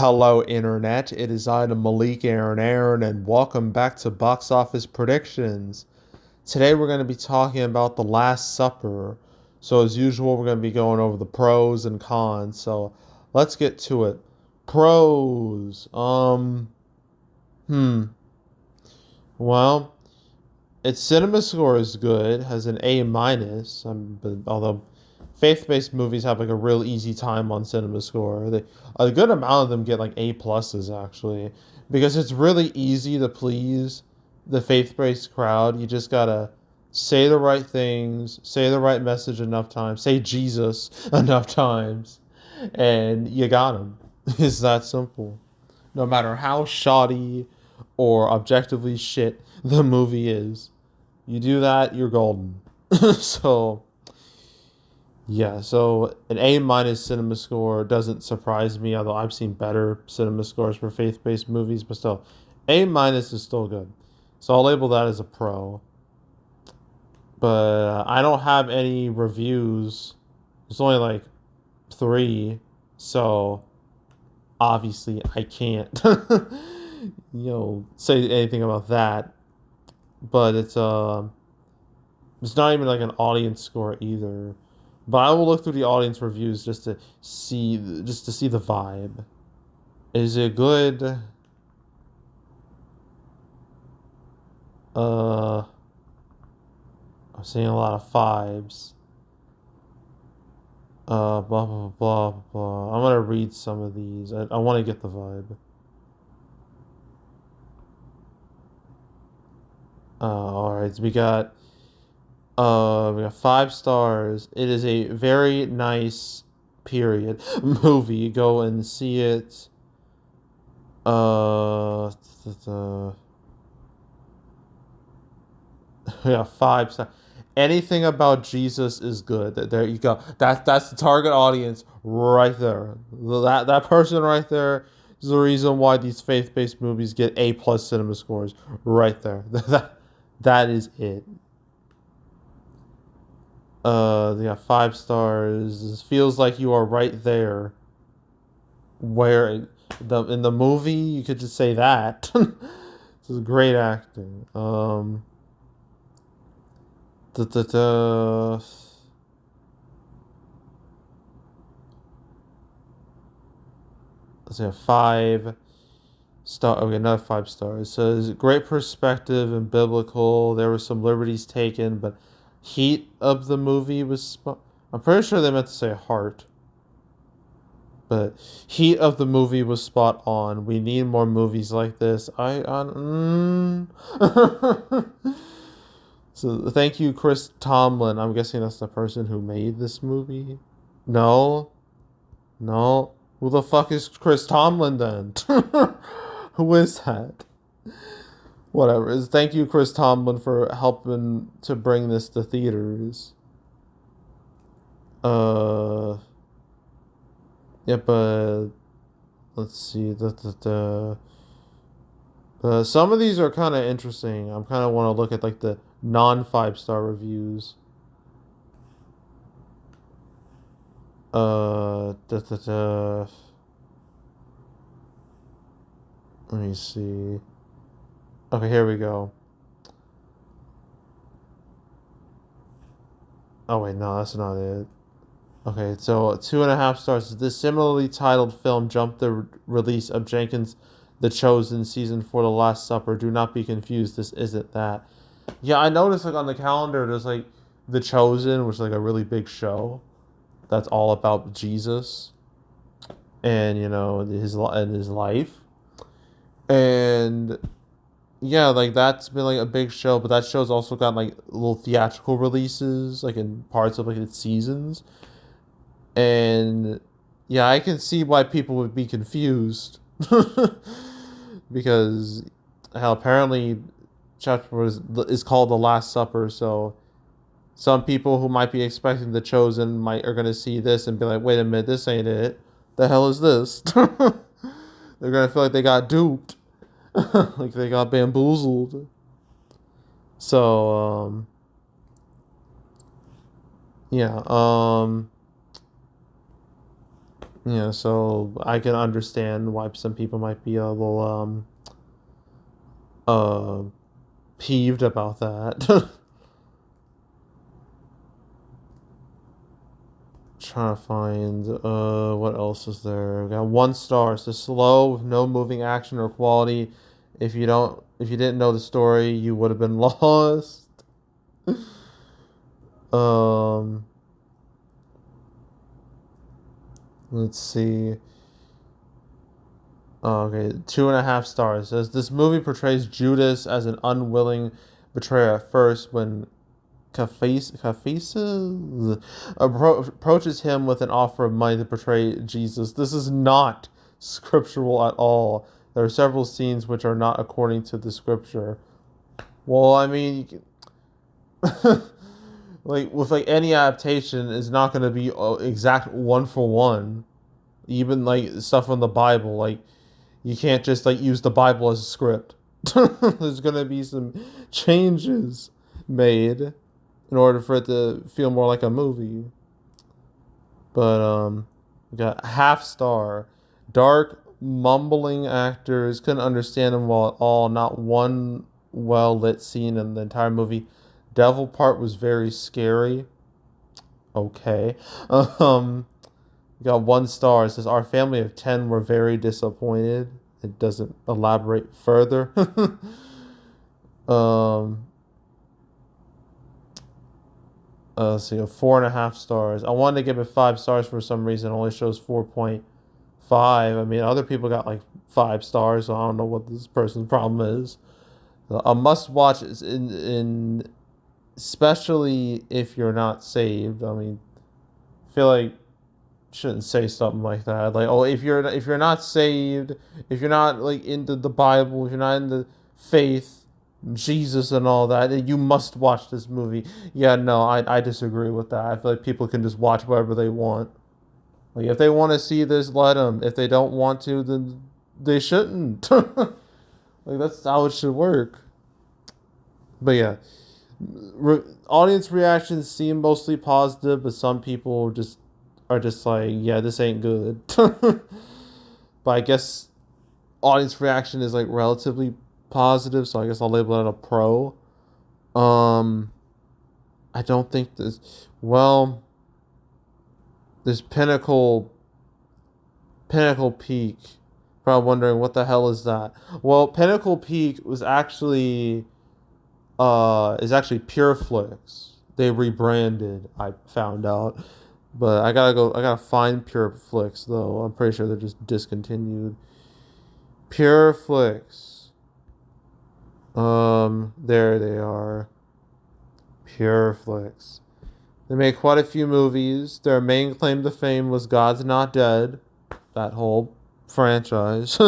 Hello, Internet. It is I, the Malik Aaron, and welcome back to Box Office Predictions. Today, we're going to be talking about The Last Supper. So, as usual, we're going to be going over the pros and cons. So, let's get to it. Pros. Hmm. Well, its cinema score is good, has an A minus. But although faith-based movies have like a real easy time on cinema score, a good amount of them get like A pluses actually, because it's really easy to please the faith-based crowd. You just gotta say the right things, say the right message enough times, say Jesus enough times, and you got them. It's that simple. No matter how shoddy or objectively shit the movie is, you do that, you're golden. So yeah, so an A minus cinema score doesn't surprise me, although I've seen better cinema scores for faith based movies, but still, A minus is still good. So I'll label that as a pro. But I don't have any reviews. There's only like three, so obviously I can't, say anything about that. But it's not even like an audience score either. But I will look through the audience reviews just to see the vibe. Is it good? Uh, I'm seeing a lot of fives. Blah blah blah blah. I'm gonna read some of these. I want to get the vibe. All right. So we got 5 stars. It is a very nice period movie. Go and see it. Uh, yeah, 5 stars. Anything about Jesus is good. There you go. That's the target audience right there. That person right there is the reason why these faith based movies get A plus cinema scores right there. That is it. They got 5 stars. This feels like you are right there. Where in the movie you could just say that. This is great acting. Da, da, da. Let's say 5 star. Okay, another 5 stars. So it's great perspective and biblical. There were some liberties taken, but heat of the movie was. I'm pretty sure they meant to say heart, but heat of the movie was spot on. We need more movies like this. So thank you, Chris Tomlin. I'm guessing that's the person who made this movie. No, no. Who the fuck is Chris Tomlin then? Who is that? Whatever. Thank you, Chris Tomlin, for helping to bring this to theaters. Uh, yeah, but let's see. Some of these are kind of interesting. I'm kind of want to look at like the non 5 star reviews. Uh, da, da, da. Let me see. Okay, here we go. Oh wait, no, that's not it. Okay, so 2.5 stars. This similarly titled film jumped the release of Jenkins' The Chosen season for The Last Supper. Do not be confused. This isn't that. Yeah, I noticed like on the calendar there's like The Chosen, which is like a really big show that's all about Jesus and his life. And yeah, like that's been like a big show, but that show's also got like little theatrical releases, like in parts of like its seasons. And yeah, I can see why people would be confused because how apparently chapter is called the Last Supper. So some people who might be expecting the Chosen might are gonna see this and be like, "Wait a minute, this ain't it. The hell is this?" They're gonna feel like they got duped, like they got bamboozled. So yeah, Yeah, so I can understand why some people might be a little uh peeved about that. Trying to find what else is there? We got 1 star. It's slow with no moving action or quality. If you didn't know the story, you would have been lost. Um, let's see. Oh, okay, 2.5 stars. It says this movie portrays Judas as an unwilling betrayer at first when Caiaphas approaches him with an offer of money to betray Jesus. This is not scriptural at all. There are several scenes which are not according to the scripture. Well, I mean, like with like any adaptation, it's not going to be exact one for one. Even like stuff from the Bible, like you can't just like use the Bible as a script. There's going to be some changes made in order for it to feel more like a movie. But we got half star. Dark, mumbling actors couldn't understand them well at all. Not one well lit scene in the entire movie. Devil part was very scary. Okay. Um, we got 1 star. It says our family of 10 were very disappointed. It doesn't elaborate further. um, let's see, 4.5 stars. I wanted to give it 5 stars for some reason. It only shows 4.5. I mean, other people got like 5 stars, so I don't know what this person's problem is. A must watch is in especially if you're not saved. I mean, I feel like shouldn't say something like that. Like, oh, if you're not saved, if you're not like into the Bible, if you're not into faith, Jesus and all that, then you must watch this movie. Yeah, no, I disagree with that. I feel like people can just watch whatever they want. Like, if they want to see this, let them. If they don't want to, then they shouldn't. Like, that's how it should work. But yeah, audience reactions seem mostly positive, but some people just are just like, yeah, this ain't good. But I guess audience reaction is like relatively positive, so I guess I'll label it a pro. Um, I don't think this. Well, there's Pinnacle Peak. Probably wondering what the hell is that. Well, Pinnacle Peak is actually Pureflix. They rebranded. I found out, but I gotta find Pureflix though. I'm pretty sure they're just discontinued. Pureflix. There they are. Pureflix. They made quite a few movies. Their main claim to fame was God's Not Dead. That whole franchise.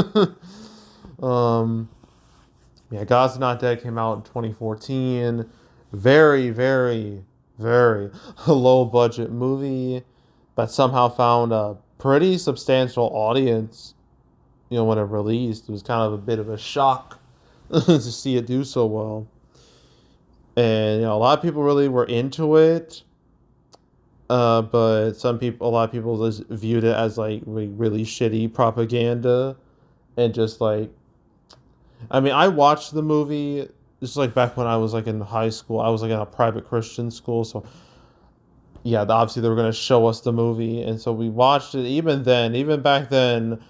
um, yeah, God's Not Dead came out in 2014. Very, very, very low budget movie, but somehow found a pretty substantial audience. When it released, it was kind of a bit of a shock to see it do so well. And a lot of people really were into it. But a lot of people just viewed it as like really shitty propaganda, and just like, I mean, I watched the movie just like back when I was like in high school. I was like in a private Christian school, so yeah, obviously they were gonna show us the movie, and so we watched it. Even back then,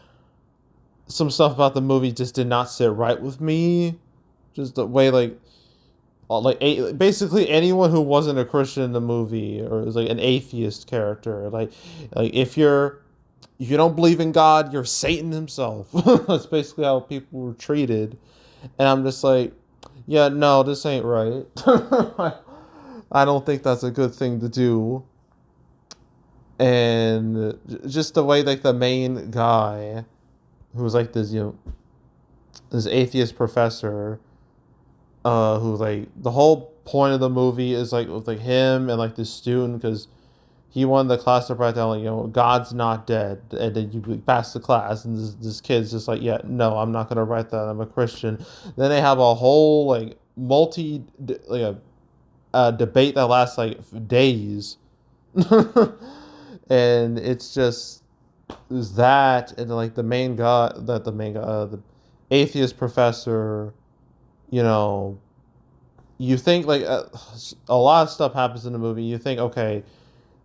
some stuff about the movie just did not sit right with me. Just the way basically anyone who wasn't a Christian in the movie or was like an atheist character, like if you don't believe in God, you're Satan himself. That's basically how people were treated, and I'm just like, yeah, no, this ain't right. I don't think that's a good thing to do. And just the way like the main guy, who was like this atheist professor, who like the whole point of the movie is like with like him and like this student, because he wanted the class to write down like God's not dead, and then you pass the class, and this kid's just like, yeah, no, I'm not gonna write that, I'm a Christian. Then they have a whole like a debate that lasts like days. And it's just There's that, and like the main guy, that the main guy, the atheist professor. You know, you think like a lot of stuff happens in the movie. You think, okay,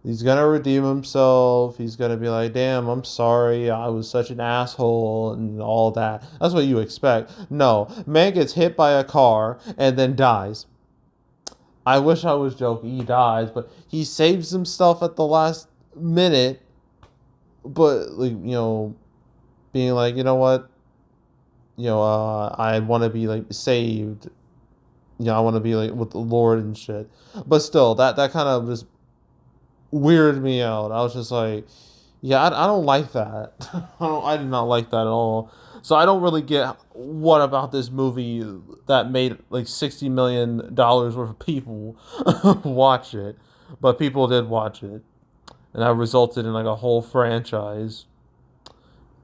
he's gonna redeem himself. He's gonna be like, "Damn, I'm sorry. I was such an asshole," and all that. That's what you expect. No, man gets hit by a car and then dies. I wish I was joking. He dies, but he saves himself at the last minute. But like being like, you know what, I want to be like saved. I want to be like with the Lord and shit. But still, that kind of just weirded me out. I was just like, yeah, I don't like that. I did not like that at all. So I don't really get what about this movie that made like $60 million worth of people watch it, but people did watch it, and that resulted in like a whole franchise.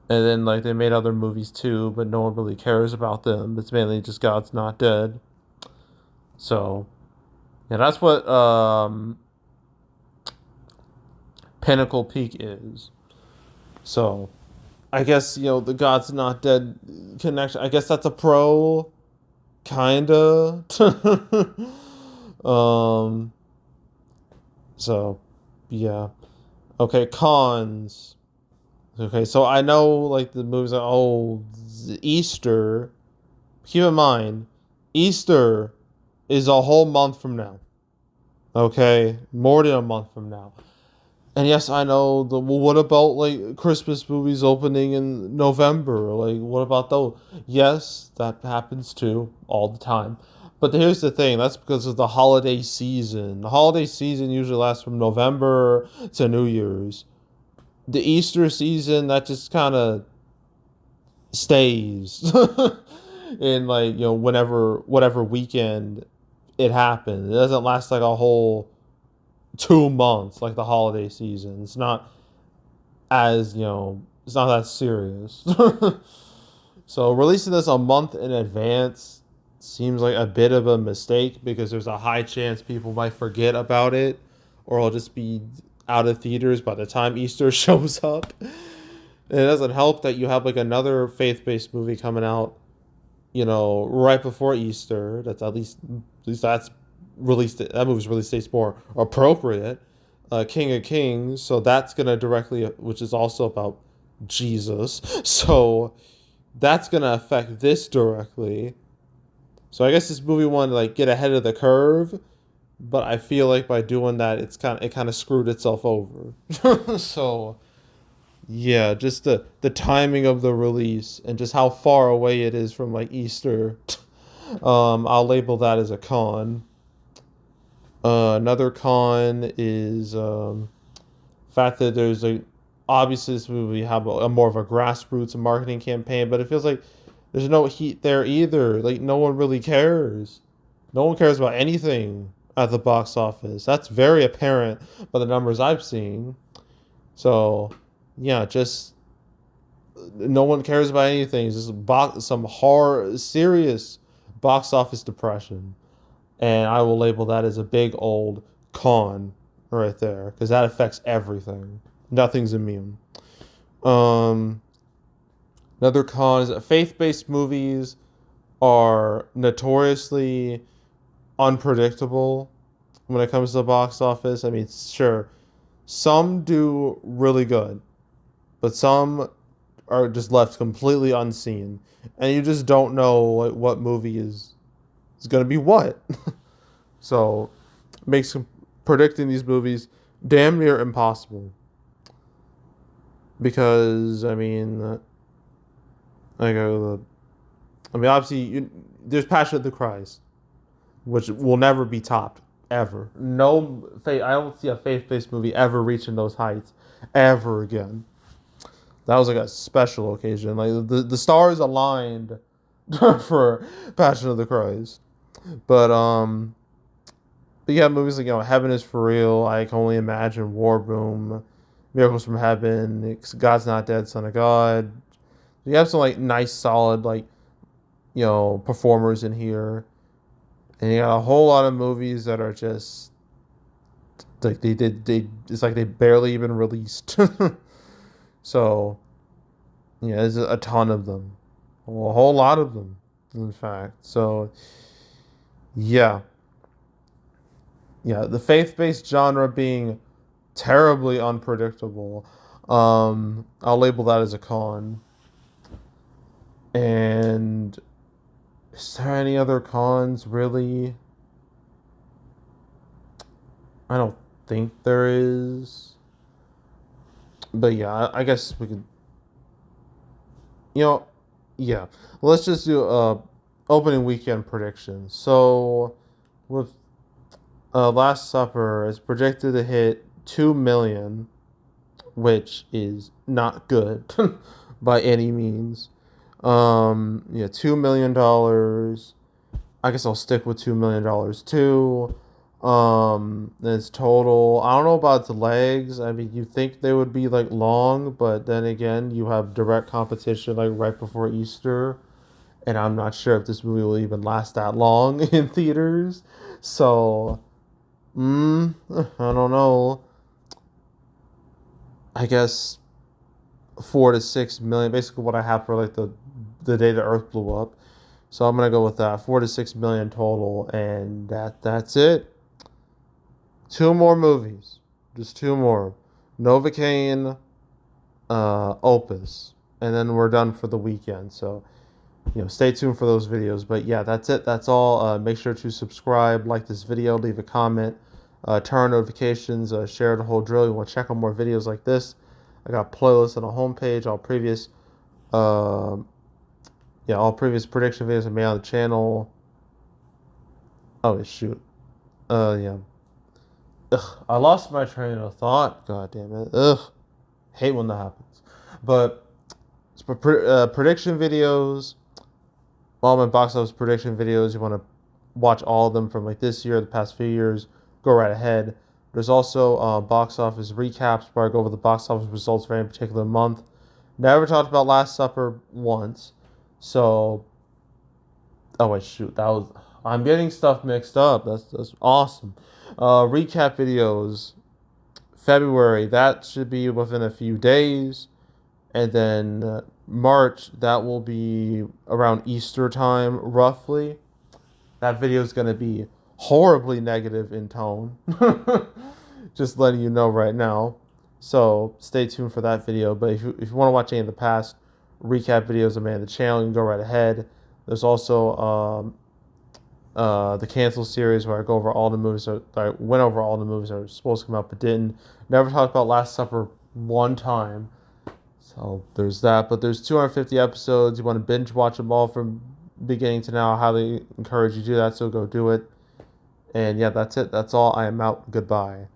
And then like they made other movies too, but no one really cares about them. It's mainly just God's Not Dead. So yeah, that's what Pinnacle Peak is. So I guess the God's Not Dead connection. I guess that's a pro, kinda. um. So, yeah. Okay, cons. Okay, so I know like the movies are Easter. Keep in mind, Easter is a whole month from now. Okay, more than a month from now. And yes, I know well, what about like Christmas movies opening in November? Like, what about those? Yes, that happens too all the time. But here's the thing, that's because of the holiday season. The holiday season usually lasts from November to New Year's. The Easter season, that just kind of stays in like, whenever, whatever weekend it happens. It doesn't last like a whole 2 months like the holiday season. It's not as it's not that serious. So releasing this a month in advance seems like a bit of a mistake because there's a high chance people might forget about it, or it'll just be out of theaters by the time Easter shows up. And it doesn't help that you have like another faith-based movie coming out, right before Easter. That's at least that's released. That movie's release date's more appropriate. King of Kings, so that's gonna directly, which is also about Jesus. So that's gonna affect this directly. So I guess this movie wanted to like get ahead of the curve, but I feel like by doing that, it kind of screwed itself over. So yeah, just the timing of the release and just how far away it is from like Easter. I'll label that as a con. Another con is fact that there's a obviously this movie have a more of a grassroots marketing campaign, but it feels like there's no heat there either. Like no one really cares. No one cares about anything at the box office. That's very apparent by the numbers I've seen. So yeah, just no one cares about anything. It's just some hard, serious box office depression, and I will label that as a big old con right there because that affects everything. Nothing's immune. Um, Another con is that faith-based movies are notoriously unpredictable when it comes to the box office. I mean, sure, some do really good, but some are just left completely unseen, and you just don't know like, what movie is gonna be what. So makes predicting these movies damn near impossible. Because obviously there's Passion of the Christ, which will never be topped ever. No faith. I don't see a faith-based movie ever reaching those heights ever again. That was like a special occasion. Like the stars aligned for Passion of the Christ. But but yeah, movies like Heaven is for Real, I Can Only Imagine, War Room, Miracles from Heaven, God's Not Dead, Son of God. You have some like nice, solid like performers in here, and you got a whole lot of movies that are just like they it's like they barely even released. So yeah, there's a ton of them, a whole lot of them, in fact. So yeah, yeah, the faith-based genre being terribly unpredictable. I'll label that as a con. And is there any other cons really? I don't think there is. But yeah, I guess we could, you know, yeah. Let's just do opening weekend predictions. So with Last Supper is projected to hit 2 million, which is not good by any means. Yeah, $2 million. I guess I'll stick with $2 million too. It's total. I don't know about the legs. I mean, you think they would be like long, but then again, you have direct competition like right before Easter, and I'm not sure if this movie will even last that long in theaters. So, I don't know. I guess 4 to 6 million, basically what I have for like the day the Earth blew up. So I'm gonna go with that 4 to 6 million total, and that's it. Two more movies, just two more. Novocaine, Opus, and then we're done for the weekend. So stay tuned for those videos. But yeah, that's it. That's all. Make sure to subscribe, like this video, leave a comment, turn on notifications, share the whole drill. You want to check out more videos like this? I got playlists on the homepage. Uh, all previous prediction videos are made on the channel. Oh shoot. Yeah. Ugh, I lost my train of thought. God damn it. Ugh, hate when that happens. But it's for prediction videos, all my box office prediction videos. You want to watch all of them from like this year, the past few years. Go right ahead. There's also box office recaps where I go over the box office results for any particular month. Never talked about Last Supper once, so oh wait, shoot, that was I'm getting stuff mixed up. That's awesome. Recap videos, February, that should be within a few days, and then March, that will be around Easter time, roughly. That video is gonna be horribly negative in tone. Just letting you know right now. So stay tuned for that video. But if you want to watch any of the past recap videos of me on the channel, you can go right ahead. There's also the Cancel series where I go over all the movies that I went over all the movies that were supposed to come out but didn't. Never talked about Last Supper one time. So there's that. But there's 250 episodes. You want to binge watch them all from beginning to now. I highly encourage you to do that. So go do it. And yeah, that's it. That's all. I am out. Goodbye.